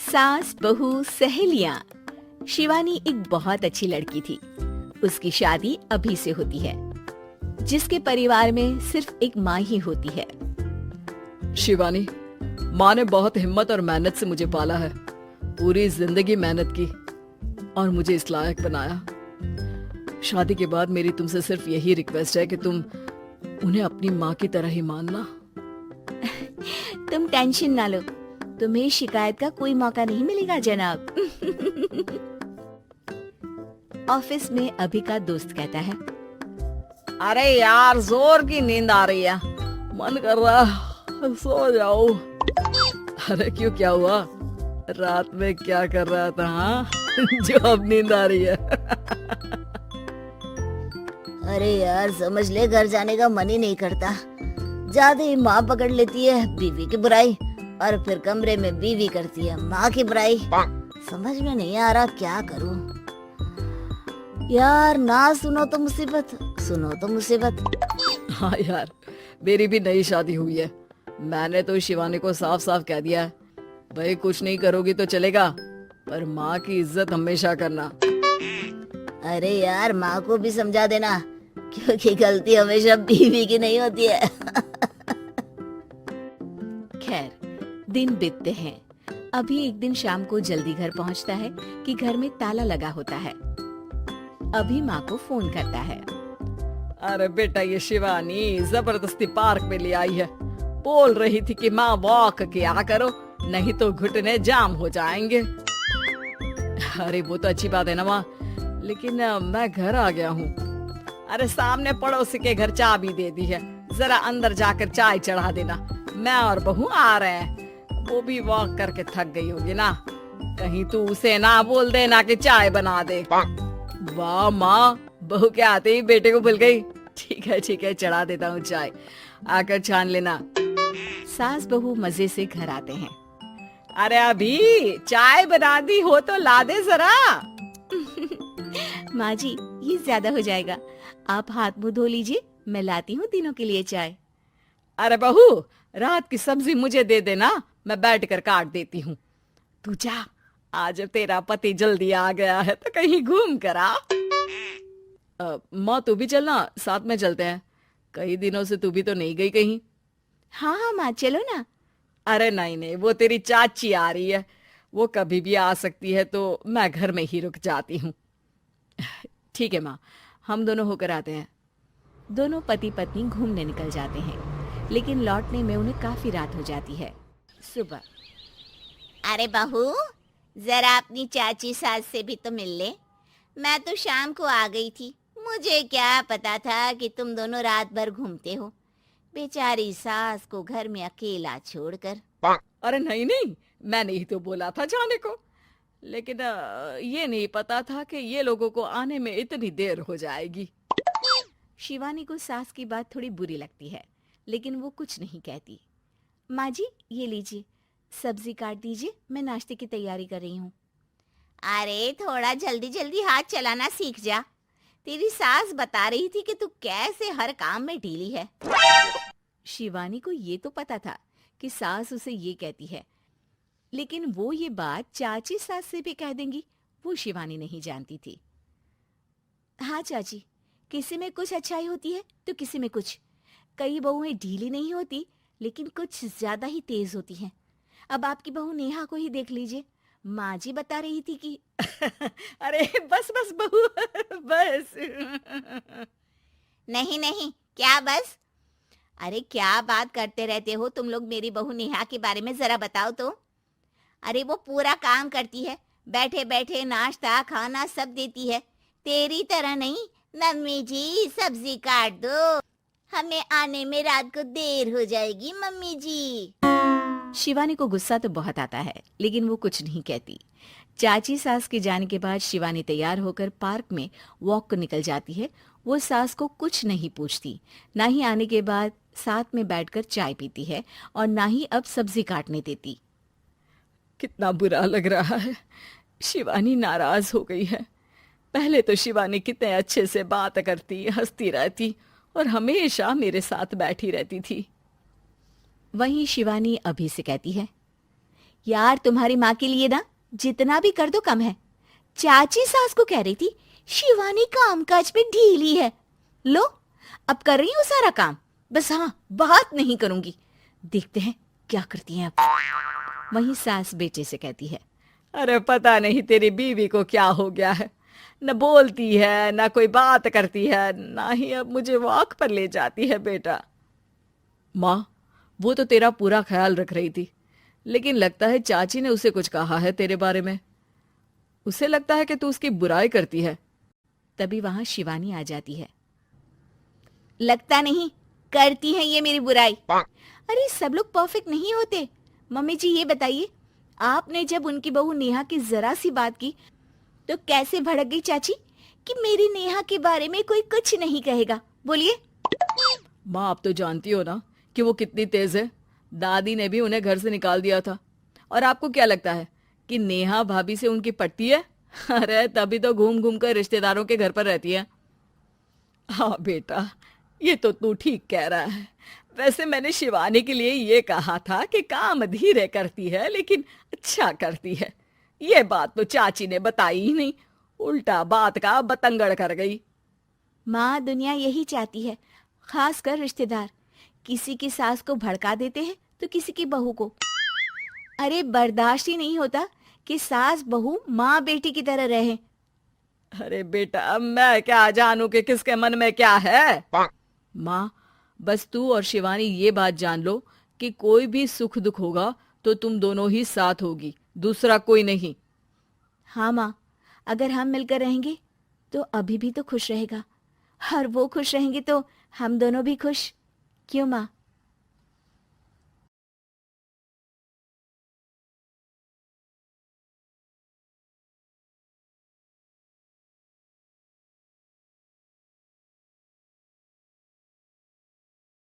सास बहू सहेलियां। शिवानी एक बहुत अच्छी लड़की थी। उसकी शादी अभी से होती है, जिसके परिवार में सिर्फ एक माँ ही होती है। शिवानी, माँ ने बहुत हिम्मत और मेहनत से मुझे पाला है। पूरी जिंदगी मेहनत की और मुझे इस लायक बनाया। शादी के बाद मेरी तुमसे सिर्फ यही रिक्वेस्ट है कि तुम उन्हें अपनी माँ की तरह ही मानना। तुम टेंशन ना लो, तुम्हें शिकायत का कोई मौका नहीं मिलेगा जनाब। ऑफिस में अभी का दोस्त कहता है, अरे यार, जोर की नींद आ रही है, मन कर रहा है सो जाओ। अरे क्यों, क्या हुआ? रात में क्या कर रहा था हाँ? जो अब नींद आ रही है। अरे यार, समझ ले, घर जाने का मन ही नहीं करता। ज्यादा ही माँ पकड़ लेती है बीवी की बुराई, और फिर कमरे में बीवी करती है माँ की बुराई। समझ में नहीं आ रहा क्या करूँ यार। ना सुनो तो मुसीबत, सुनो तो मुसीबत। हाँ यार, मेरी भी नई शादी हुई है। मैंने तो शिवानी को साफ साफ कह दिया है, भाई कुछ नहीं करोगी तो चलेगा, पर माँ की इज्जत हमेशा करना। अरे यार, माँ को भी समझा देना, क्योंकि गलती हमेशा बीवी की नहीं होती है। खैर, दिन बीतते हैं। अभी एक दिन शाम को जल्दी घर पहुंचता है कि घर में ताला लगा होता है। अभी माँ को फोन करता है। अरे बेटा, ये शिवानी जबरदस्ती पार्क में ले आई है। बोल रही थी कि माँ वॉक किया करो, नहीं तो घुटने जाम हो जाएंगे। अरे वो तो अच्छी बात है ना माँ, लेकिन मैं घर आ गया हूँ। अरे सामने पड़ोसी के घर चाबी दे दी है, जरा अंदर जाकर चाय चढ़ा देना। मैं और बहू आ रहे हैं, वो भी वॉक करके थक गई होगी ना। कहीं तू उसे ना बोल देना कि चाय बना दे। वाह माँ, बहू के आते ही बेटे को भूल गई। ठीक है, चढ़ा देता हूँ चाय, आकर छान लेना। सास बहू मजे से घर आते हैं। अरे अभी चाय बना दी हो तो ला दे जरा। माँ जी, ये ज्यादा हो जाएगा, आप हाथ मुंह धो लीजिए, मैं लाती हूँ तीनों के लिए चाय। अरे बहू, रात की सब्जी मुझे दे देना, मैं बैठ कर काट देती हूँ। तू जा, आज तेरा पति जल्दी आ गया है तो कहीं घूम कर आ। माँ तू भी चलना, साथ में चलते हैं। कई दिनों से तू भी तो नहीं गई कहीं। हाँ हाँ माँ, चलो ना। अरे नहीं, वो तेरी चाची आ रही है, वो कभी भी आ सकती है, तो मैं घर में ही रुक जाती हूँ। ठीक है माँ, हम दोनों होकर आते हैं। दोनों पति पत्नी घूमने निकल जाते हैं, लेकिन लौटने में उन्हें काफी रात हो जाती है। सुबह, अरे बहू, जरा अपनी चाची सास से भी तो मिल ले। मैं तो शाम को आ गई थी, मुझे क्या पता था कि तुम दोनों रात भर घूमते हो, बेचारी सास को घर में अकेला छोड़कर। अरे नहीं, मैंने ही तो बोला था जाने को, लेकिन ये नहीं पता था कि ये लोगों को आने में इतनी देर हो जाएगी। शिवानी को सास की बात थोड़ी बुरी लगती है, लेकिन वो कुछ नहीं कहती। माँ जी, ये लीजिए, सब्जी काट दीजिए, मैं नाश्ते की तैयारी कर रही हूँ। अरे थोड़ा जल्दी जल्दी हाथ चलाना सीख जा। तेरी सास बता रही थी कि तू कैसे हर काम में ढीली है। शिवानी को ये तो पता था कि सास उसे ये कहती है, लेकिन वो ये बात चाची सास से भी कह देंगी, वो शिवानी नहीं जानती थी। हाँ चाची, किसी में कुछ अच्छाई होती है तो किसी में कुछ। कई बहुएं ढीली नहीं होती, लेकिन कुछ ज्यादा ही तेज होती हैं। अब आपकी बहू नेहा को ही देख लीजिए, माँ जी बता रही थी कि अरे बस बहू, बस। नहीं, क्या बस? अरे क्या बात करते रहते हो तुम लोग मेरी बहू नेहा के बारे में, जरा बताओ तो। अरे वो पूरा काम करती है, बैठे बैठे नाश्ता खाना सब देती है, तेरी तरह नहीं। मम्मी जी सब्जी काट दो, हमें आने में रात को देर हो जाएगी मम्मी जी। शिवानी को गुस्सा तो बहुत आता है, लेकिन वो कुछ नहीं कहती। चाची सास के जाने के बाद शिवानी तैयार होकर पार्क में वॉक को निकल जाती है। वो सास को कुछ नहीं पूछती, ना ही आने के बाद साथ में बैठकर चाय पीती है, और ना ही अब सब्जी काटने देती। कितना बुरा लग रहा है, शिवानी नाराज हो गई है। पहले तो शिवानी कितने अच्छे से बात करती, हंसती रहती और हमेशा मेरे साथ बैठी रहती थी। वहीं शिवानी अभी से कहती है, यार तुम्हारी माँ के लिए ना जितना भी कर दो कम है। चाची सास को कह रही थी शिवानी कामकाज पे ढीली है। लो अब कर रही हूँ सारा काम, बस हाँ बात नहीं करूंगी। देखते हैं क्या करती हैं अब। वहीं सास बेटे से कहती है, अरे पता नहीं तेरी बीवी को क्या हो गया है, न बोलती है न कोई बात करती है, ना ही अब मुझे वॉक पर ले जाती है बेटा। माँ, वो तो तेरा पूरा ख्याल रख रही थी, लेकिन लगता है चाची ने उसे कुछ कहा है तेरे बारे में। उसे लगता है कि तू उसकी बुराई करती है। तभी वहां शिवानी आ जाती है। लगता नहीं करती है ये मेरी बुराई। अरे सब लोग परफेक्ट नहीं होते। मम्मी जी ये बताइए, आपने जब उनकी बहू नेहा की जरा सी बात की तो कैसे भड़क गई चाची कि मेरी नेहा के बारे में कोई कुछ नहीं कहेगा। बोलिए। माँ, आप तो जानती हो ना कि वो कितनी तेज है। दादी ने भी उन्हें घर से निकाल दिया था। और आपको क्या लगता है कि नेहा भाभी से उनकी पटती है? अरे तभी तो घूम घूम कर रिश्तेदारों के घर पर रहती है। हाँ बेटा, ये तो तू ठीक कह रहा है। वैसे मैंने शिवानी के लिए ये कहा था कि काम धीरे करती है लेकिन अच्छा करती है। ये बात तो चाची ने बताई ही नहीं, उल्टा बात का बतंगड़ कर गई। माँ, दुनिया यही चाहती है, खासकर रिश्तेदार। किसी की सास को भड़का देते हैं तो किसी की बहू को। अरे बर्दाश्त ही नहीं होता कि सास बहू माँ बेटी की तरह रहे। अरे बेटा, मैं क्या जानूं कि किसके मन में क्या है। माँ, बस तू और शिवानी ये बात जान लो कि कोई भी सुख दुख होगा तो तुम दोनों ही साथ होगी, दूसरा कोई नहीं। हाँ माँ, अगर हम मिलकर रहेंगे तो अभी भी तो खुश रहेगा, और वो खुश रहेंगे तो हम दोनों भी खुश। क्यों माँ?